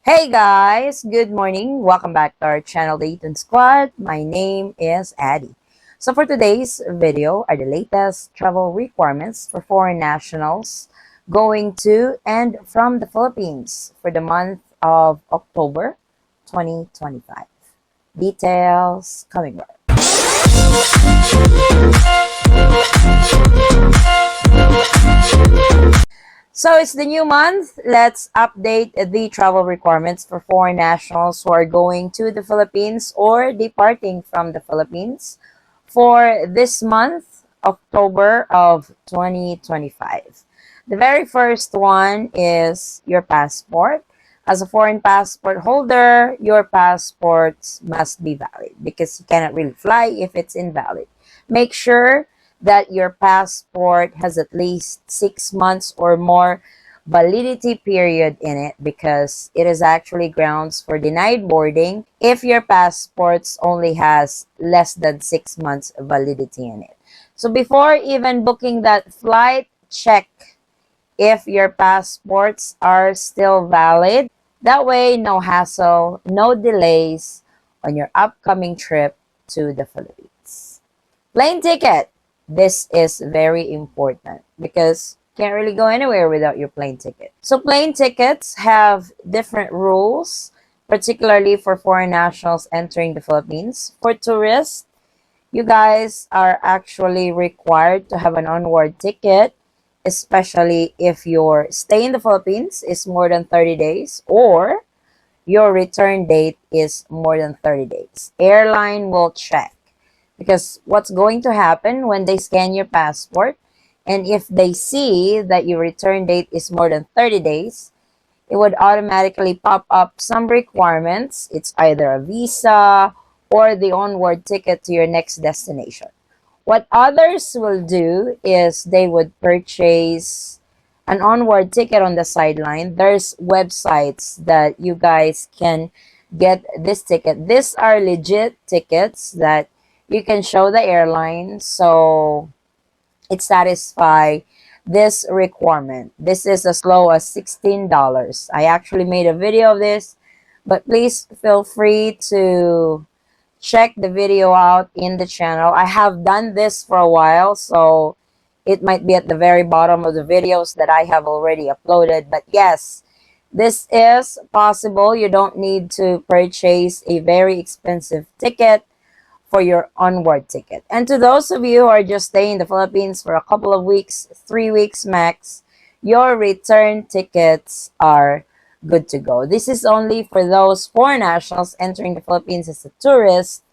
Hey guys, good morning. Welcome back to our channel, the Eaton Squad. My name is Addie. So for today's video are the latest travel requirements for foreign nationals going to and from the Philippines for the month of October 2025. Details coming up. So it's the new month. Let's update the travel requirements for foreign nationals who are going to the Philippines or departing from the Philippines for this month, October of 2025. The very first one is your passport. As a foreign passport holder, your passports must be valid because you cannot really fly if it's invalid. Make sure that your passport has at least 6 months or more validity period in it, because it is actually grounds for denied boarding if your passports only has less than 6 months validity in it. So before even booking that flight, check if your passports are still valid. That way, no hassle, no delays on your upcoming trip to the Philippines. Plane ticket. This is very important because you can't really go anywhere without your plane ticket. So plane tickets have different rules, particularly for foreign nationals entering the Philippines. For tourists, you guys are actually required to have an onward ticket, especially if your stay in the Philippines is more than 30 days or your return date is more than 30 days. Airline will check, because what's going to happen when they scan your passport, and if they see that your return date is more than 30 days, it would automatically pop up some requirements. It's either a visa or the onward ticket to your next destination. What others will do is they would purchase an onward ticket on the sideline. There's websites that you guys can get this ticket. These are legit tickets that you can show the airline, so it satisfies this requirement. This is as low as $16. I actually made a video of this, but please feel free to check the video out in the channel. I have done this for a while, so it might be at the very bottom of the videos that I have already uploaded. But yes, this is possible. You don't need to purchase a very expensive ticket for your onward ticket. And to those of you who are just staying in the Philippines for a couple of weeks, 3 weeks max, your return tickets are good to go. This is only for those foreign nationals entering the Philippines as a tourist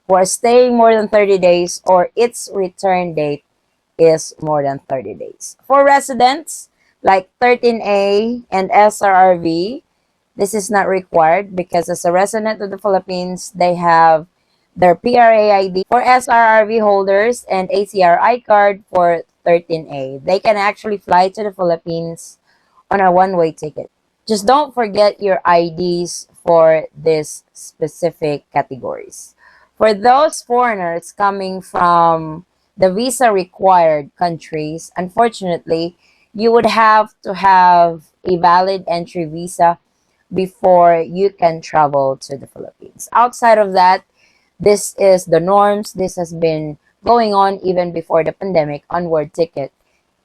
who are staying more than 30 days or its return date is more than 30 days. For residents like 13A and SRRV, this is not required because as a resident of the Philippines, they have their PRA ID. For SRRV holders and ACRI card for 13A, they can actually fly to the Philippines on a one-way ticket. Just don't forget your IDs for these specific categories. For those foreigners coming from the visa required countries, unfortunately, you would have to have a valid entry visa before you can travel to the Philippines. Outside of that, this is the norms. This has been going on even before the pandemic. Onward ticket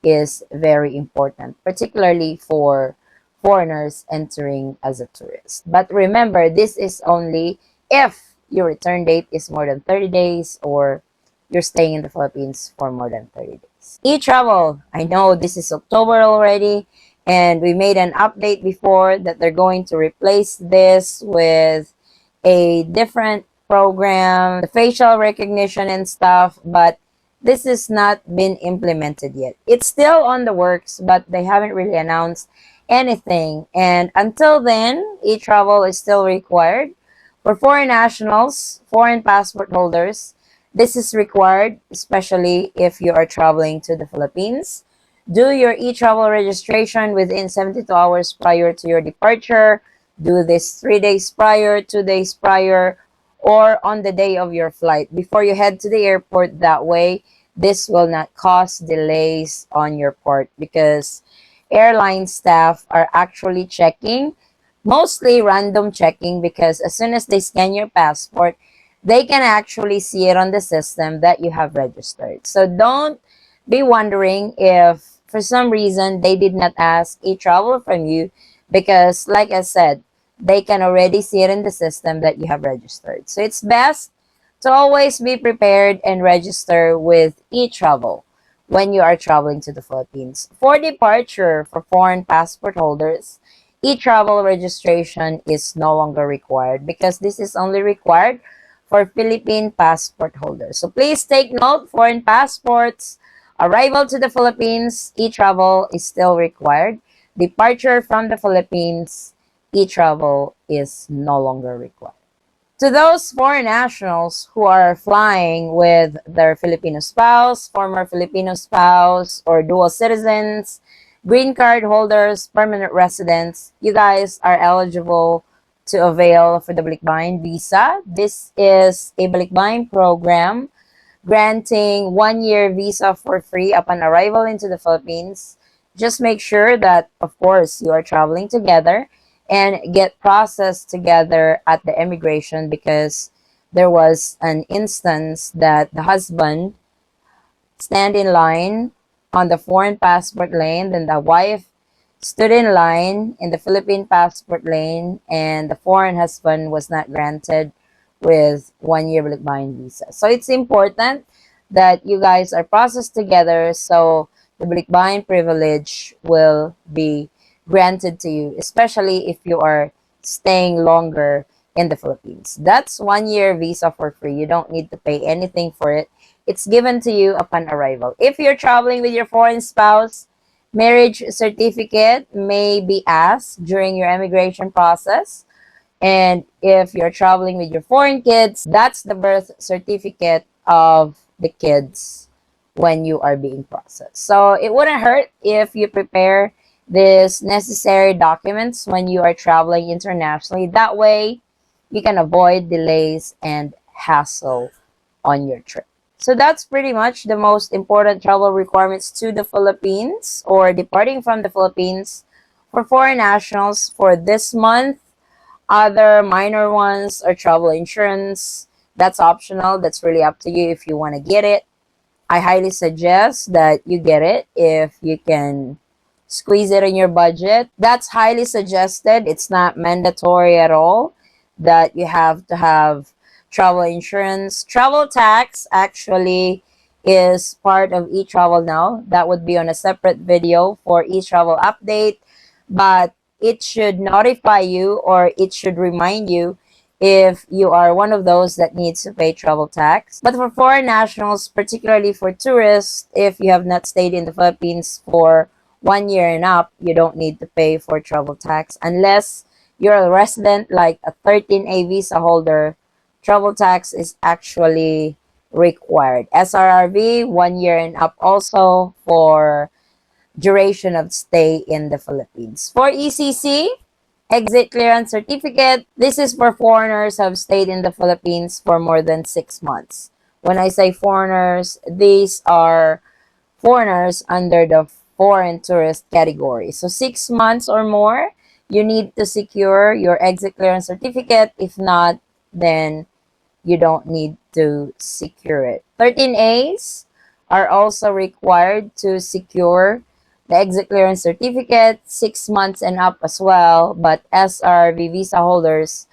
is very important, particularly for foreigners entering as a tourist. But remember, this is only if your return date is more than 30 days or you're staying in the Philippines for more than 30 days. E-travel, I know this is October already, and we made an update before that they're going to replace this with a different program, the facial recognition and stuff, but this has not been implemented yet. It's still on the works, but they haven't really announced anything. And until then, e-travel is still required. For foreign nationals, foreign passport holders, this is required, especially if you are traveling to the Philippines. Do your e-travel registration within 72 hours prior to your departure. Do this 3 days prior, 2 days prior, or on the day of your flight before you head to the airport. That way, this will not cause delays on your port, because airline staff are actually checking mostly random checking, because as soon as they scan your passport, they can actually see it on the system that you have registered. So don't be wondering if for some reason they did not ask a travel from you, because like I said, they can already see it in the system that you have registered. So it's best to always be prepared and register with e-travel when you are traveling to the Philippines. For departure for foreign passport holders, e-travel registration is no longer required, because this is only required for Philippine passport holders. So please take note, foreign passports, arrival to the Philippines, e-travel is still required. Departure from the Philippines, e-travel is no longer required. To those foreign nationals who are flying with their Filipino spouse, former Filipino spouse, or dual citizens, green card holders, permanent residents, you guys are eligible to avail for the Balikbayan visa. This is a Balikbayan program granting 1 year visa for free upon arrival into the Philippines. Just make sure that, of course, you are traveling together and get processed together at the immigration, because there was an instance that the husband stand in line on the foreign passport lane, then the wife stood in line in the Philippine passport lane, and the foreign husband was not granted with 1 year Balikbayan visa. So it's important that you guys are processed together, so the Balikbayan privilege will be granted to you, especially if you are staying longer in the Philippines. That's 1 year visa for free. You don't need to pay anything for it. It's given to you upon arrival. If you're traveling with your foreign spouse, marriage certificate may be asked during your immigration process. And if you're traveling with your foreign kids, that's the birth certificate of the kids when you are being processed. So it wouldn't hurt if you prepare these necessary documents when you are traveling internationally. That way, you can avoid delays and hassle on your trip. So that's pretty much the most important travel requirements to the Philippines or departing from the Philippines for foreign nationals for this month. Other minor ones are travel insurance. That's optional. That's really up to you if you want to get it. I highly suggest that you get it if you can squeeze it in your budget. That's highly suggested. It's not mandatory at all that you have to have travel insurance. Travel tax actually is part of e-travel now. That would be on a separate video for e-travel update, but it should notify you, or it should remind you if you are one of those that needs to pay travel tax. But for foreign nationals, particularly for tourists, if you have not stayed in the Philippines for 1 year and up, you don't need to pay for travel tax unless you're a resident like a 13A visa holder. Travel tax is actually required. SRRV, 1 year and up also for duration of stay in the Philippines. For ECC, exit clearance certificate, this is for foreigners who have stayed in the Philippines for more than 6 months. When I say foreigners, these are foreigners under the foreign tourist category. So 6 months or more, you need to secure your exit clearance certificate. If not, then you don't need to secure it. 13As are also required to secure the exit clearance certificate, 6 months and up as well, but SRV visa holders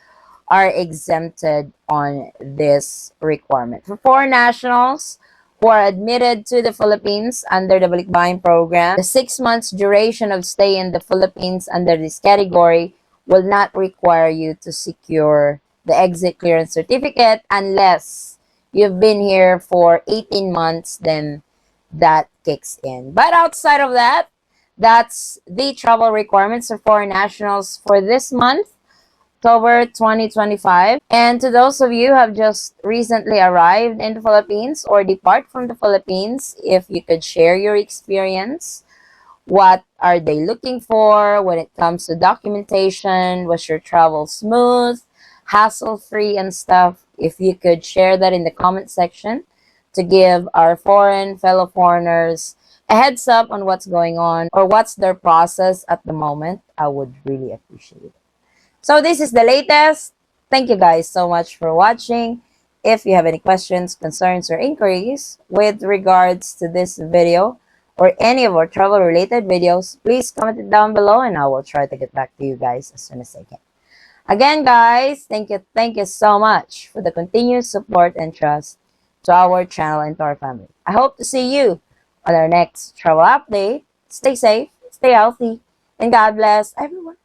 are exempted on this requirement. For foreign nationals who are admitted to the Philippines under the Balikbayan program, the 6 months duration of stay in the Philippines under this category will not require you to secure the exit clearance certificate unless you've been here for 18 months, then that kicks in. But outside of that, that's the travel requirements for foreign nationals for this month, October 2025. And to those of you who have just recently arrived in the Philippines or depart from the Philippines, if you could share your experience, what are they looking for when it comes to documentation? Was your travel smooth, hassle-free and stuff? If you could share that in the comment section to give our foreign fellow foreigners a heads up on what's going on or what's their process at the moment, I would really appreciate it. So this is the latest. Thank you guys so much for watching. If you have any questions, concerns, or inquiries with regards to this video or any of our travel related videos, please comment it down below and I will try to get back to you guys as soon as I can. Again, guys, thank you so much for the continued support and trust to our channel and to our family. I hope to see you on our next travel update. Stay safe, stay healthy, and God bless everyone.